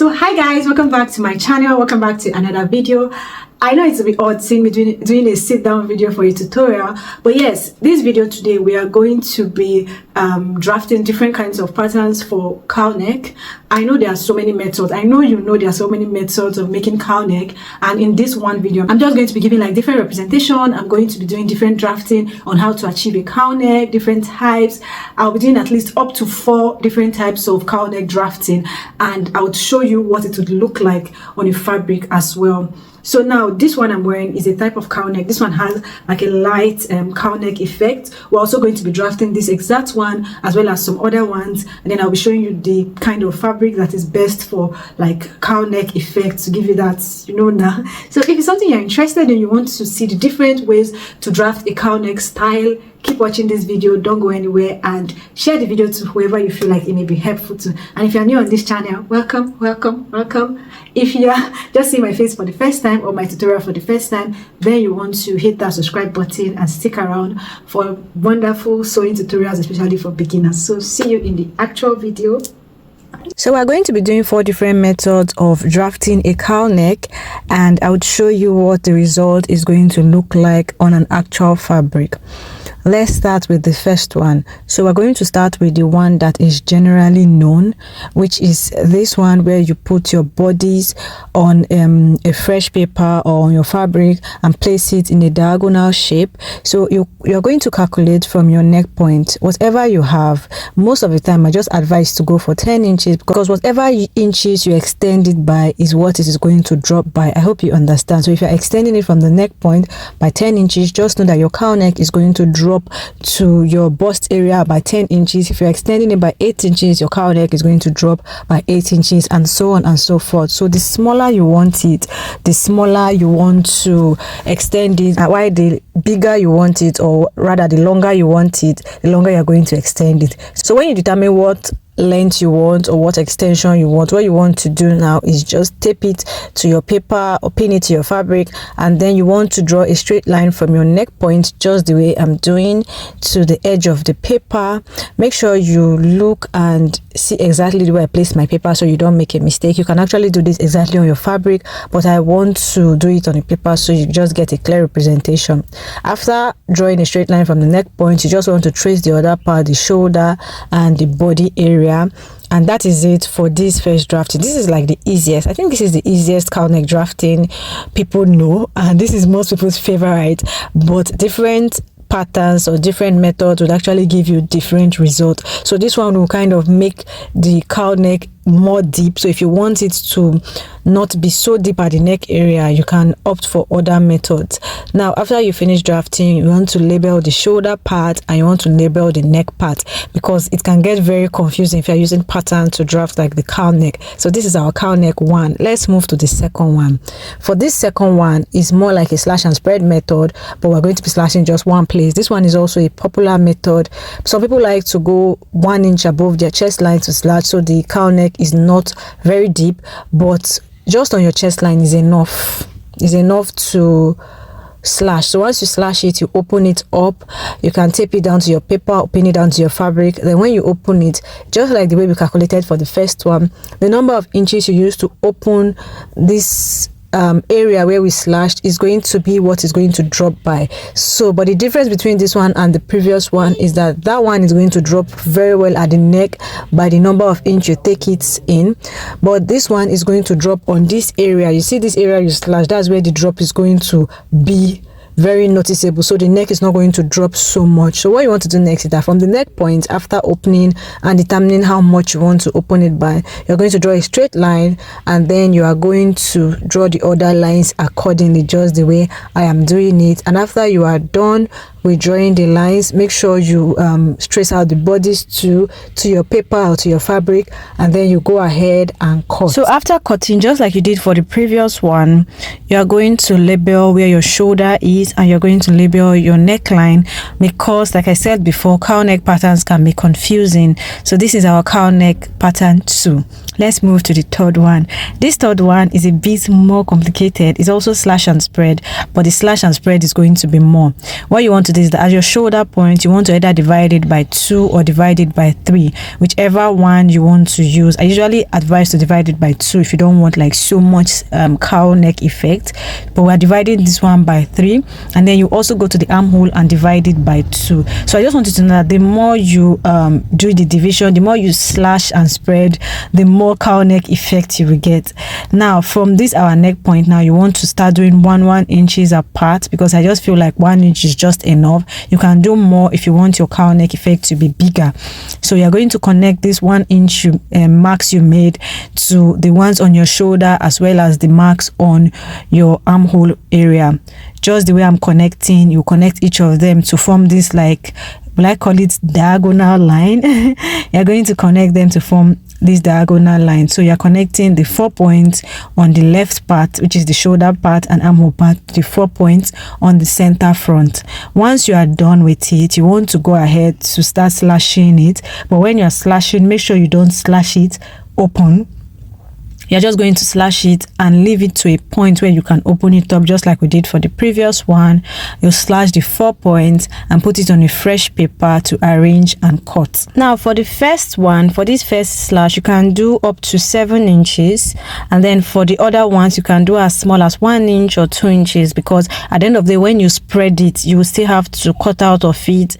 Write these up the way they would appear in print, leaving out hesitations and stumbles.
So hi guys, welcome back to my channel, welcome back to another video. I know it's a bit odd seeing me doing a sit down video for a tutorial, but yes, this video today we are going to be drafting different kinds of patterns for cowl neck. I know there are so many methods. I know you know there are so many methods of making cowl neck, and in this one video I'm just going to be giving like different representation. I'm going to be doing different drafting on how to achieve a cowl neck, different types. I'll be doing at least up to 4 different types of cowl neck drafting, and I would show you what it would look like on a fabric as well. So now this one I'm wearing is a type of cowl neck. This one has like a light cowl neck effect. We're also going to be drafting this exact one as well as some other ones, and then I'll be showing you the kind of fabric that is best for like cowl neck effect to give you that, you know, now. So if it's something you're interested in, you want to see the different ways to draft a cowl neck style, keep watching this video, don't go anywhere, and share the video to whoever you feel like it may be helpful to. And if you're new on this channel, welcome. If you're just seeing my face for the first time or my tutorial for the first time, then you want to hit that subscribe button and stick around for wonderful sewing tutorials, especially for beginners. So see you in the actual video. So we're going to be doing 4 different methods of drafting a cowl neck, and I would show you what the result is going to look like on an actual fabric. Let's start with the first one. So we're going to start with the one that is generally known, which is this one where you put your bodies on a fresh paper or on your fabric and place it in a diagonal shape. So you're going to calculate from your neck point whatever you have. Most of the time I just advise to go for 10 inches because whatever inches you extend it by is what it is going to drop by. I hope you understand. So if you're extending it from the neck point by 10 inches, just know that your cowl neck is going to drop to your bust area by 10 inches. If you're extending it by 8 inches, your cowl neck is going to drop by 8 inches, and so on and so forth. So the smaller you want it, the smaller you want to extend it, and while the bigger you want it, or rather the longer you want it, the longer you're going to extend it. So when you determine what length you want or what extension you want, what you want to do now is just tape it to your paper or pin it to your fabric, and then you want to draw a straight line from your neck point, just the way I'm doing, to the edge of the paper. Make sure you look and see exactly the way I place my paper so you don't make a mistake. You can actually do this exactly on your fabric, but I want to do it on the paper so you just get a clear representation. After drawing a straight line from the neck point, you just want to trace the other part, the shoulder and the body area. And that is it for this first drafting. This is like the easiest. I think this is the easiest cowl neck drafting people know, and this is most people's favorite, but different patterns or different methods would actually give you different results. So this one will kind of make the cowl neck more deep. So if you want it to not be so deep at the neck area, you can opt for other methods. Now after you finish drafting, you want to label the shoulder part and you want to label the neck part, because it can get very confusing if you're using pattern to draft like the cowl neck. So this is our cowl neck one. Let's move to the second one. For this second one is more like a slash and spread method, but we're going to be slashing just one place. This one is also a popular method. Some people like to go 1 inch above their chest line to slash, so the cowl neck is not very deep, but just on your chest line is enough to slash. So once you slash it, you open it up, you can tape it down to your paper or pin it down to your fabric. Then when you open it, just like the way we calculated for the first one, the number of inches you use to open this area where we slashed is going to be what is going to drop by. So but the difference between this one and the previous one is that that one is going to drop very well at the neck by the number of inch you take it in, but this one is going to drop on this area. You see this area you slash, that's where the drop is going to be very noticeable, so the neck is not going to drop so much. So what you want to do next is that from the neck point, after opening and determining how much you want to open it by, you're going to draw a straight line, and then you are going to draw the other lines accordingly, just the way I am doing it. And after you are done with drawing the lines, make sure you trace out the bodies to your paper or to your fabric, and then you go ahead and cut. So after cutting, just like you did for the previous one, you are going to label where your shoulder is, and you're going to label your neckline, because like I said before, cowl neck patterns can be confusing. So this is our cowl neck pattern 2. Let's move to the third one. This third one is a bit more complicated. It's also slash and spread, but the slash and spread is going to be more. What you want to do is that at your shoulder point, you want to either divide it by 2 or divide it by 3, whichever one you want to use. I usually advise to divide it by 2 if you don't want like so much cowl neck effect, but we're dividing this one by 3, and then you also go to the armhole and divide it by 2. So I just want you to know that the more you do the division, the more you slash and spread, the more cowl neck effect you will get. Now from this our neck point, now you want to start doing 1 inches apart, because I just feel like 1 inch is just enough. You can do more if you want your cowl neck effect to be bigger. So you're going to connect this 1 inch marks you made to the ones on your shoulder, as well as the marks on your armhole area. Just the way I'm connecting, you connect each of them to form this, like, will I call it diagonal line? You're going to connect them to form this diagonal line. So you're connecting the 4 points on the left part, which is the shoulder part and armhole part, the 4 points on the center front. Once you are done with it, you want to go ahead to start slashing it. But when you're slashing, make sure you don't slash it open. You're just going to slash it and leave it to a point where you can open it up, just like we did for the previous one. You slash the 4 points and put it on a fresh paper to arrange and cut. Now for the first one, for this first slash, you can do up to 7 inches, and then for the other ones you can do as small as 1 inch or 2 inches, because at the end of the day, when you spread it, you will still have to cut out of it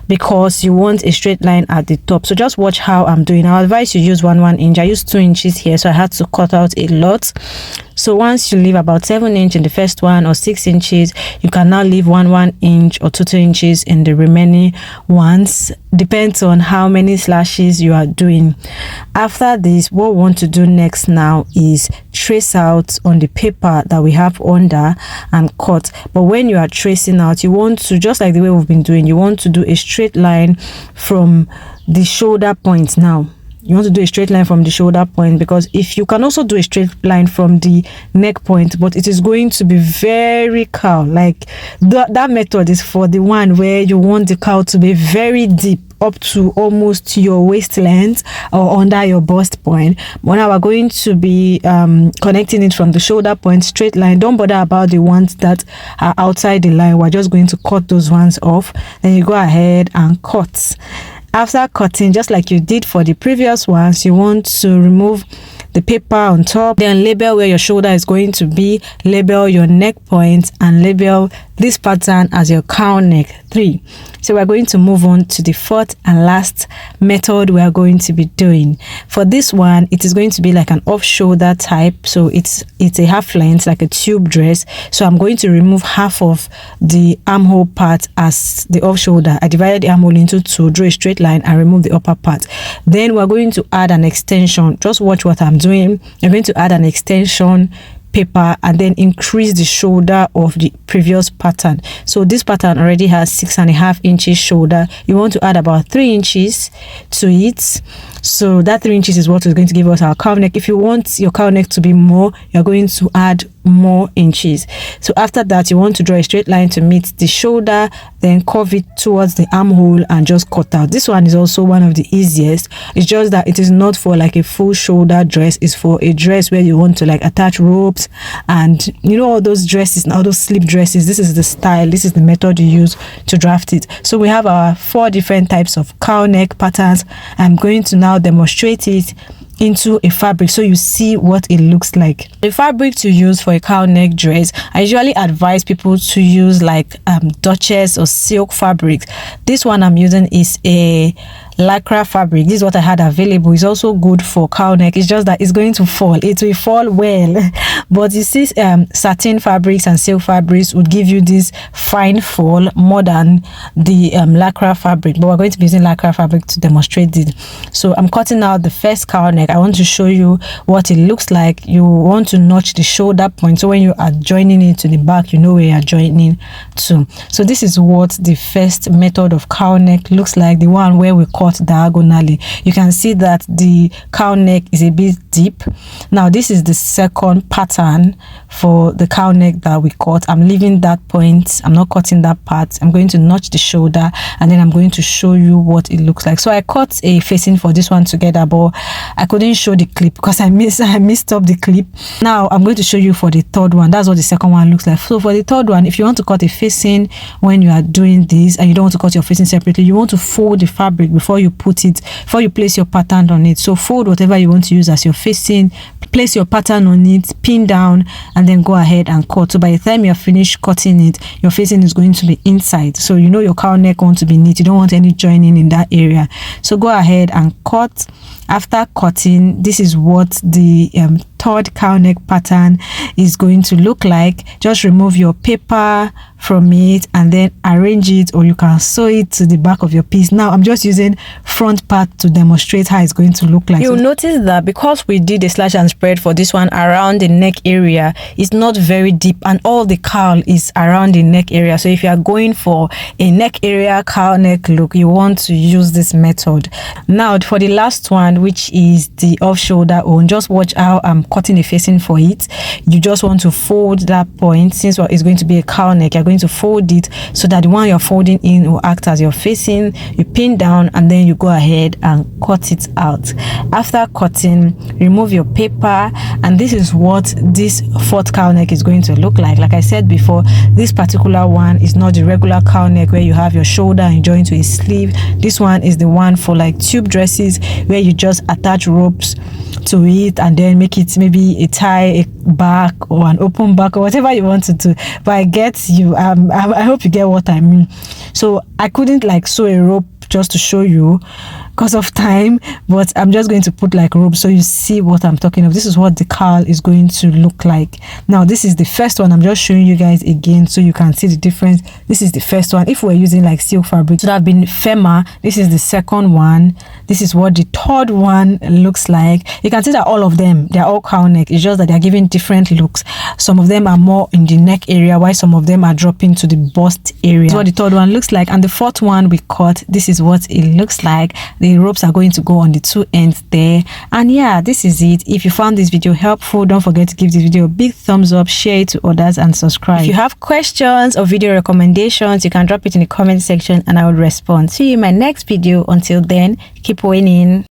because you want a straight line at the top. So just watch how I'm doing. I advise you use 1 inch. I used 2 inches here, so I had to cut out a lot. So once you leave about 7 inch in the first one or 6 inches, you can now leave 1 inch or 2 inches in the remaining ones. Depends on how many slashes you are doing. After this, what we want to do next now is trace out on the paper that we have under and cut. But when you are tracing out, you want to, just like the way we've been doing, you want to do a straight line from the shoulder point. Now you want to do a straight line from the shoulder point, because if you can also do a straight line from the neck point, but it is going to be very cowl. Like that method is for the one where you want the cowl to be very deep, up to almost your waist length or under your bust point. But now we're going to be connecting it from the shoulder point, straight line. Don't bother about the ones that are outside the line. We're just going to cut those ones off. Then you go ahead and cut. After cutting, just like you did for the previous ones, you want to remove the paper on top, then label where your shoulder is going to be, label your neck point, and label this pattern as your cowl neck 3. So we're going to move on to the fourth and last method we are going to be doing. For this one, it is going to be like an off shoulder type. So it's a half length, like a tube dress. So I'm going to remove half of the armhole part as the off shoulder. I divided the armhole into 2, draw a straight line and remove the upper part. Then we're going to add an extension. Just watch what I'm doing. I'm going to add an extension paper and then increase the shoulder of the previous pattern. So this pattern already has 6.5 inches shoulder. You want to add about 3 inches to it. So that 3 inches is what is going to give us our cowl neck. If you want your cowl neck to be more, you're going to add more inches. So after that, you want to draw a straight line to meet the shoulder, then curve it towards the armhole and just cut out. This one is also one of the easiest. It's just that it is not for like a full shoulder dress. It's for a dress where you want to like attach ropes and you know all those dresses, all those slip dresses. This is the style, this is the method you use to draft it. So we have our 4 different types of cowl neck patterns. I'm going to now demonstrate it into a fabric so you see what it looks like. The fabric to use for a cowl neck dress, I usually advise people to use like Duchess or silk fabrics. This one I'm using is a lycra fabric. This is what I had available. It's also good for cowl neck. It's just that it's going to fall. It will fall well, but you see satin fabrics and silk fabrics would give you this fine fall more than the lycra fabric, but we're going to be using lycra fabric to demonstrate it. So I'm cutting out the first cowl neck. I want to show you what it looks like. You want to notch the shoulder point, so when you are joining it to the back, you know where you are joining to. So this is what the first method of cowl neck looks like, the one where we cut cut diagonally. You can see that the cowl neck is a bit deep. Now this is the second pattern for the cowl neck that we cut. I'm leaving that point, I'm not cutting that part. I'm going to notch the shoulder, and then I'm going to show you what it looks like. So I cut a facing for this one together, but I couldn't show the clip because I missed up the clip. Now I'm going to show you for the third one. That's what the second one looks like. So for the third one, if you want to cut a facing when you are doing this and you don't want to cut your facing separately, you want to fold the fabric before you place your pattern on it. So fold whatever you want to use as your facing, place your pattern on it, pin down, and then go ahead and cut. So by the time you're finished cutting it, your facing is going to be inside. So you know your cowl neck wants to be neat, you don't want any joining in that area. So go ahead and cut. After cutting, this is what the third cowl neck pattern is going to look like. Just remove your paper from it and then arrange it, or you can sew it to the back of your piece. Now I'm just using front part to demonstrate how it's going to look like. You'll notice that because we did a slash and spread for this one around the neck area, it's not very deep and all the cowl is around the neck area. So if you are going for a neck area cowl neck look, you want to use this method. Now for the last one, which is the off shoulder own, just watch how I'm cutting a facing for it. You just want to fold that point. Since it's going to be a cowl neck, you're going to fold it so that the one you're folding in will act as your facing. You pin down and then you go ahead and cut it out. After cutting, remove your paper, and this is what this fourth cowl neck is going to look like. Like I said before, this particular one is not the regular cowl neck where you have your shoulder and join to a sleeve. This one is the one for like tube dresses where you just attach ropes to it and then make it maybe a tie, a back, or an open back, or whatever you want to do. But I get you. I hope you get what I mean. So I couldn't like sew a rope just to show you because of time, but I'm just going to put like rope so you see what I'm talking of. This is what the cowl is going to look like. Now this is the first one. I'm just showing you guys again so you can see the difference. This is the first one. If we're using like silk fabric, it would have been firmer. This is the second one. This is what the third one looks like. You can see that all of them, they're all cowl neck. It's just that they're giving different looks. Some of them are more in the neck area, while some of them are dropping to the bust area. This is what the third one looks like. And the fourth one we cut, this is what it looks like. The ropes are going to go on the two ends there. And yeah, this is it. If you found this video helpful, don't forget to give this video a big thumbs up, share it to others, and subscribe. If you have questions or video recommendations, you can drop it in the comment section and I will respond. See you in my next video. Until then, keep winning.